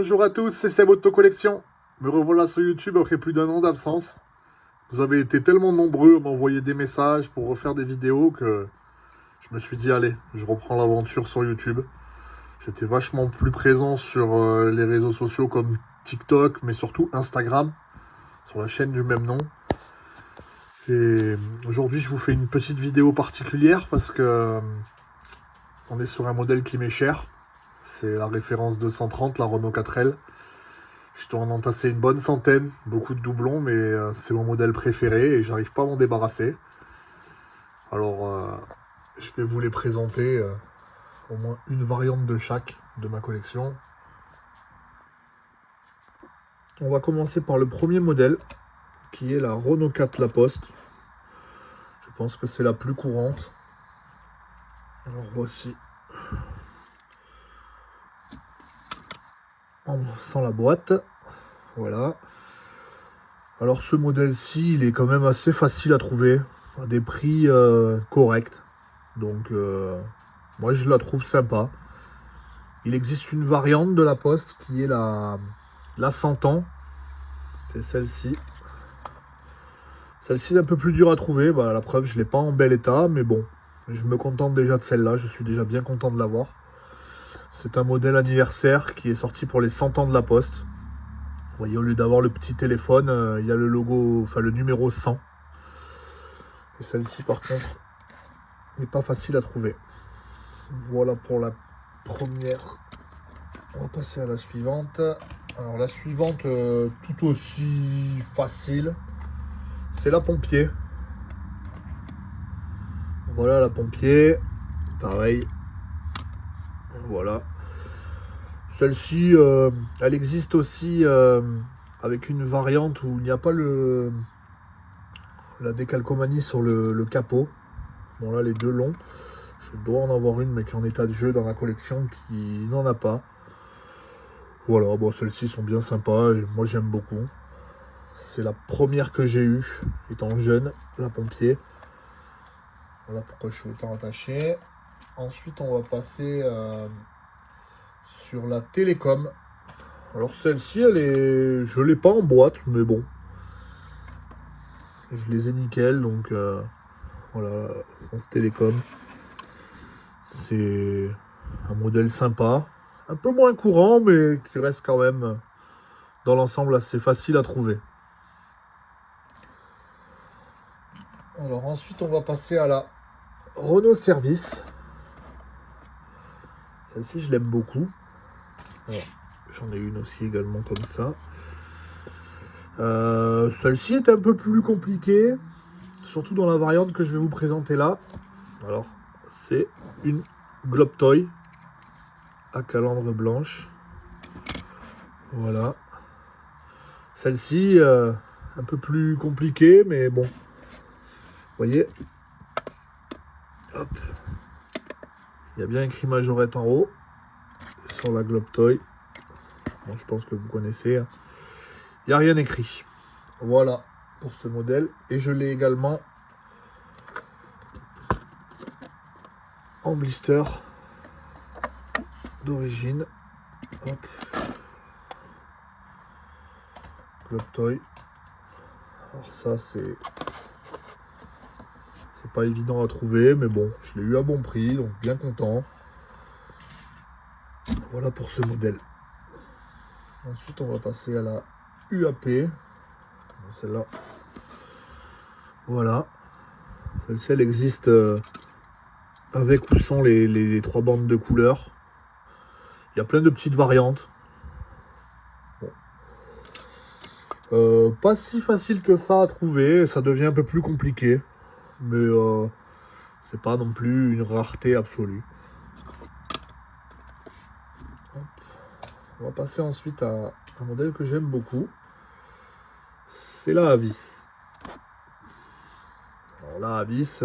Bonjour à tous, c'est Seb Auto-Collection. Me revoilà sur YouTube après plus d'1 an d'absence. Vous avez été tellement nombreux à m'envoyer des messages pour refaire des vidéos que je me suis dit, allez, je reprends l'aventure sur YouTube. J'étais vachement plus présent sur les réseaux sociaux comme TikTok, mais surtout Instagram, sur la chaîne du même nom. Et aujourd'hui, je vous fais une petite vidéo particulière parce que on est sur un modèle qui m'est cher. C'est la référence 230, la Renault 4L. Je dois en entasser une bonne centaine, beaucoup de doublons, mais c'est mon modèle préféré et j'arrive pas à m'en débarrasser. Alors, je vais vous les présenter, au moins une variante de chaque de ma collection. On va commencer par le premier modèle, qui est la Renault 4 Laposte. Je pense que c'est la plus courante. Alors voici, sans la boîte, voilà. Alors ce modèle-ci, il est quand même assez facile à trouver, à des prix corrects. Donc moi je la trouve sympa. Il existe une variante de la Poste qui est la 100 ans. C'est celle-ci. Celle-ci est un peu plus dure à trouver. Bah, la preuve, je ne l'ai pas en bel état, mais bon, je me contente déjà de celle-là. Je suis déjà bien content de l'avoir. C'est un modèle anniversaire qui est sorti pour les 100 ans de la Poste. Vous voyez, au lieu d'avoir le petit téléphone, il y a le logo, enfin le numéro 100. Et celle-ci, par contre, n'est pas facile à trouver. Voilà pour la première. On va passer à la suivante. Alors la suivante, tout aussi facile, c'est la Pompier. Voilà la Pompier, pareil. Voilà. Celle-ci, elle existe aussi avec une variante où il n'y a pas la décalcomanie sur le capot. Bon là, les deux longs. Je dois en avoir une, mais qui est en état de jeu dans la collection, qui n'en a pas. Voilà, bon, celles-ci sont bien sympas, et moi j'aime beaucoup. C'est la première que j'ai eue, étant jeune, la Pompier. Voilà pourquoi je suis autant attaché. Ensuite, on va passer sur la Télécom. Alors celle-ci, je l'ai pas en boîte, mais bon. Je les ai nickel, donc voilà, France Télécom. C'est un modèle sympa. Un peu moins courant, mais qui reste quand même, dans l'ensemble, assez facile à trouver. Alors ensuite, on va passer à la Renault Service. Celle-ci, je l'aime beaucoup. J'en ai une aussi également comme ça. Celle-ci est un peu plus compliquée, surtout dans la variante que je vais vous présenter là. Alors, c'est une Globe Toy à calandre blanche. Voilà. Celle-ci, un peu plus compliquée, mais bon. Vous voyez, hop, il y a bien écrit Majorette en haut sur la Globe Toy. Bon, je pense que vous connaissez. Il n'y a rien écrit. Voilà pour ce modèle. Et je l'ai également en blister d'origine. Hop. Globe Toy. Alors ça, c'est pas évident à trouver, mais bon, je l'ai eu à bon prix, donc bien content. Voilà pour ce modèle. Ensuite, on va passer à la UAP. Celle-là. Voilà. Celle-ci, elle existe avec ou sans les trois bandes de couleurs. Il y a plein de petites variantes. Bon. Pas si facile que ça à trouver. Ça devient un peu plus compliqué. Mais c'est pas non plus une rareté absolue. Hop. On va passer ensuite à un modèle que j'aime beaucoup. C'est la Avis. Alors la Avis,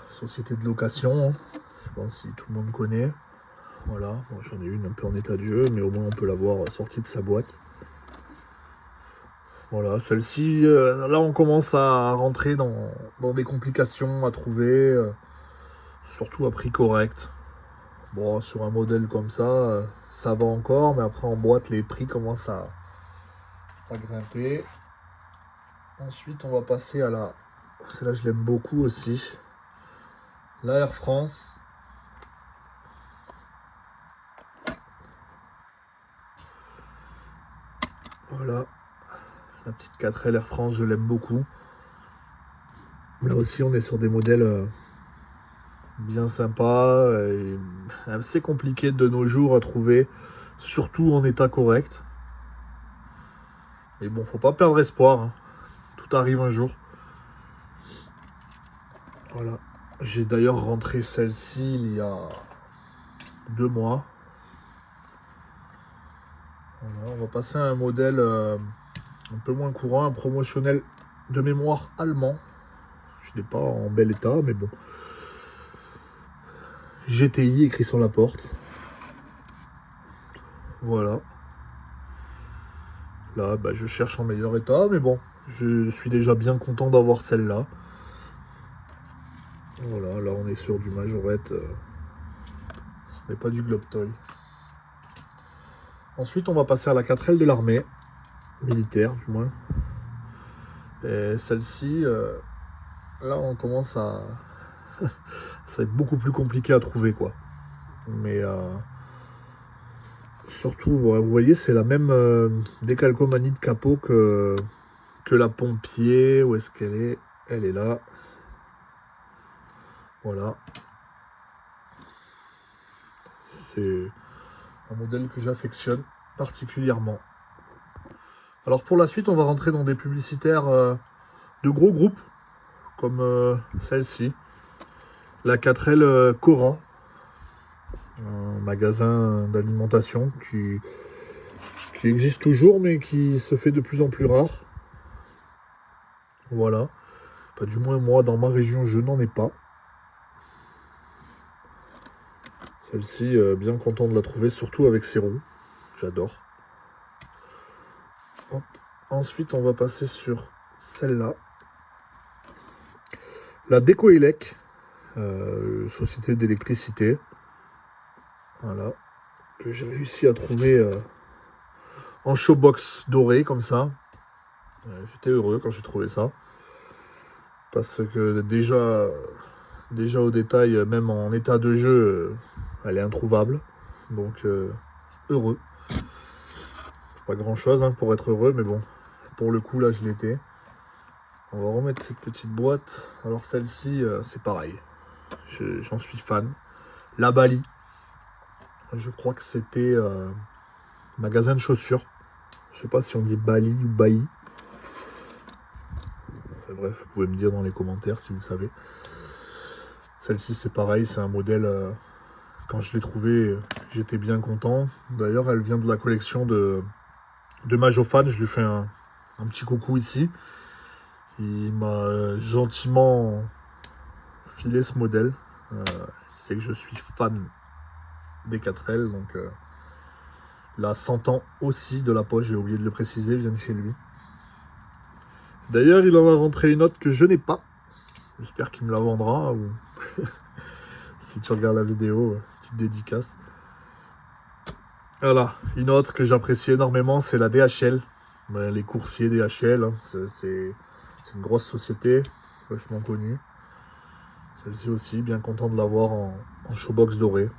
société de location, hein. Je pense si tout le monde connaît. Voilà, bon, j'en ai une un peu en état de jeu, mais au moins on peut l'avoir sortie de sa boîte. Voilà, celle-ci, là on commence à rentrer dans des complications à trouver, surtout à prix correct. Bon, sur un modèle comme ça va encore, mais après en boîte, les prix commencent à grimper. Ensuite, on va passer à la... Celle-là, je l'aime beaucoup aussi. La Air France. Voilà. La petite 4L Air France, je l'aime beaucoup. Là aussi, on est sur des modèles bien sympas et assez compliqués de nos jours à trouver, surtout en état correct. Mais bon, faut pas perdre espoir, hein. Tout arrive un jour. Voilà. J'ai d'ailleurs rentré celle-ci il y a 2 mois. Voilà, on va passer à un modèle un peu moins courant, un promotionnel de mémoire allemand. Je n'ai pas en bel état, mais bon. GTI écrit sur la porte. Voilà. Là, bah, je cherche en meilleur état, mais bon, je suis déjà bien content d'avoir celle-là. Voilà, là on est sur du majorette. Ce n'est pas du Globe Toy. Ensuite, on va passer à la 4L de l'armée, militaire du moins. Et celle-ci, là on commence à... ça va être beaucoup plus compliqué à trouver, quoi. Mais surtout, vous voyez, c'est la même décalcomanie de capot que la pompier. Où est-ce qu'elle est? Elle est là. Voilà. C'est un modèle que j'affectionne particulièrement. Alors pour la suite, on va rentrer dans des publicitaires de gros groupes, comme celle-ci. La 4L Cora, un magasin d'alimentation qui existe toujours, mais qui se fait de plus en plus rare. Voilà. Enfin, du moins, moi, dans ma région, je n'en ai pas. Celle-ci, bien content de la trouver, surtout avec ses roues. J'adore. Hop. Ensuite, on va passer sur celle-là. La Decoelec, société d'électricité. Voilà. Que j'ai réussi à trouver en showbox doré, comme ça. J'étais heureux quand j'ai trouvé ça. Parce que déjà au détail, même en état de jeu, elle est introuvable. Donc, heureux. Pas grand chose hein, pour être heureux, mais bon, pour le coup, là, je l'étais. On va remettre cette petite boîte. Alors, celle-ci, c'est pareil. J'en suis fan. La Bali. Je crois que c'était magasin de chaussures. Je sais pas si on dit Bali ou Bailly. Enfin, bref, vous pouvez me dire dans les commentaires si vous savez. Celle-ci, c'est pareil. C'est un modèle... quand je l'ai trouvé, j'étais bien content. D'ailleurs, elle vient de la collection de Majofan. Je lui fais un petit coucou ici. Il m'a gentiment filé ce modèle. Il sait que je suis fan des 4L. Donc là, 100 ans aussi de la poche. J'ai oublié de le préciser, vient de chez lui. D'ailleurs, il en a rentré une autre que je n'ai pas. J'espère qu'il me la vendra. Ou... si tu regardes la vidéo, petite dédicace. Voilà, une autre que j'apprécie énormément, c'est la DHL. Les coursiers DHL, hein, c'est une grosse société, vachement connue. Celle-ci aussi, bien content de l'avoir en showbox doré.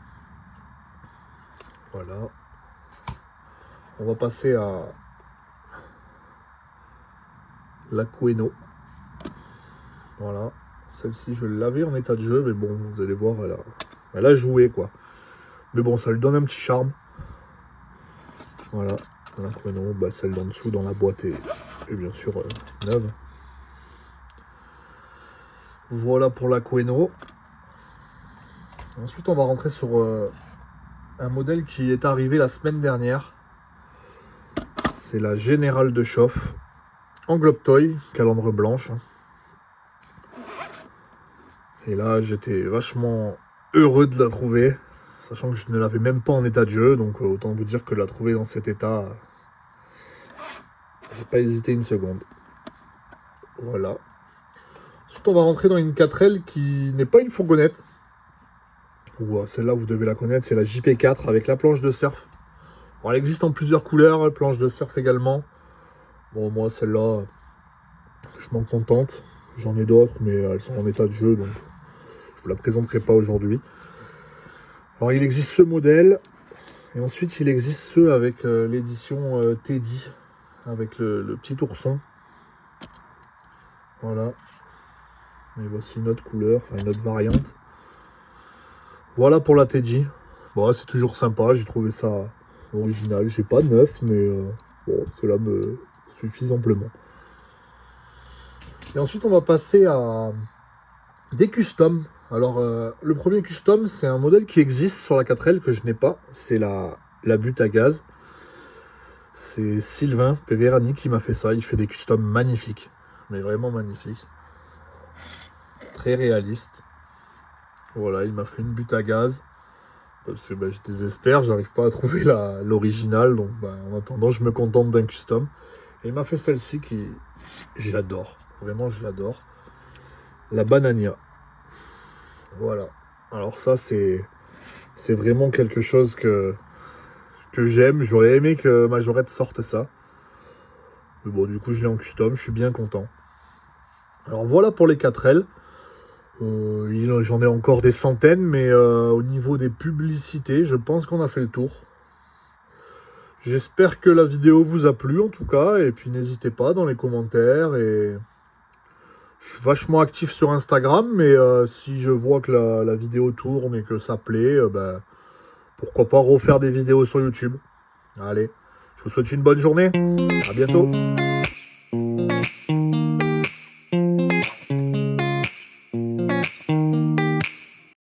Voilà. On va passer à la Queno. Voilà. Celle-ci, je l'avais en état de jeu, mais bon, vous allez voir, elle a joué, quoi. Mais bon, ça lui donne un petit charme. Voilà. La Queno, bah, celle d'en dessous dans la boîte est bien sûr neuve. Voilà pour la Queno. Ensuite, on va rentrer sur un modèle qui est arrivé la semaine dernière. C'est la Générale de Chauffe en Globe Toy, calandre blanche. Et là, j'étais vachement heureux de la trouver, sachant que je ne l'avais même pas en état de jeu. Donc, autant vous dire que la trouver dans cet état, j'ai pas hésité une seconde. Voilà. Ensuite, on va rentrer dans une 4L qui n'est pas une fourgonnette. ou celle-là vous devez la connaître, c'est la JP4 avec la planche de surf. Alors, elle existe en plusieurs couleurs, planche de surf également. Bon, moi celle-là, je m'en contente. J'en ai d'autres, mais elles sont en état de jeu, donc je vous la présenterai pas aujourd'hui. Alors il existe ce modèle, et ensuite il existe ceux avec l'édition Teddy, avec le petit ourson. Voilà. Et voici une autre couleur, enfin une autre variante. Voilà pour la Teddy. Bon, c'est toujours sympa, j'ai trouvé ça original. J'ai pas de neuf, mais bon, cela me suffit amplement. Et ensuite, on va passer à des customs. Alors, le premier custom, c'est un modèle qui existe sur la 4L que je n'ai pas. C'est la butte à gaz. C'est Sylvain Peverani qui m'a fait ça. Il fait des customs magnifiques, mais vraiment magnifiques. Très réaliste. Voilà, il m'a fait une butte à gaz. Parce que je désespère, j'arrive pas à trouver l'original. Donc en attendant, je me contente d'un custom. Et il m'a fait celle-ci qui... J'adore. Vraiment, je l'adore. La Banania. Voilà. Alors ça, c'est vraiment quelque chose que j'aime. J'aurais aimé que Majorette sorte ça. Mais bon, du coup, je l'ai en custom. Je suis bien content. Alors voilà pour les 4L. J'en ai encore des centaines, mais au niveau des publicités, je pense qu'on a fait le tour. J'espère que la vidéo vous a plu en tout cas, et puis n'hésitez pas dans les commentaires. Et je suis vachement actif sur Instagram, mais si je vois que la vidéo tourne et que ça plaît, pourquoi pas refaire des vidéos sur YouTube. Allez, je vous souhaite une bonne journée, à bientôt.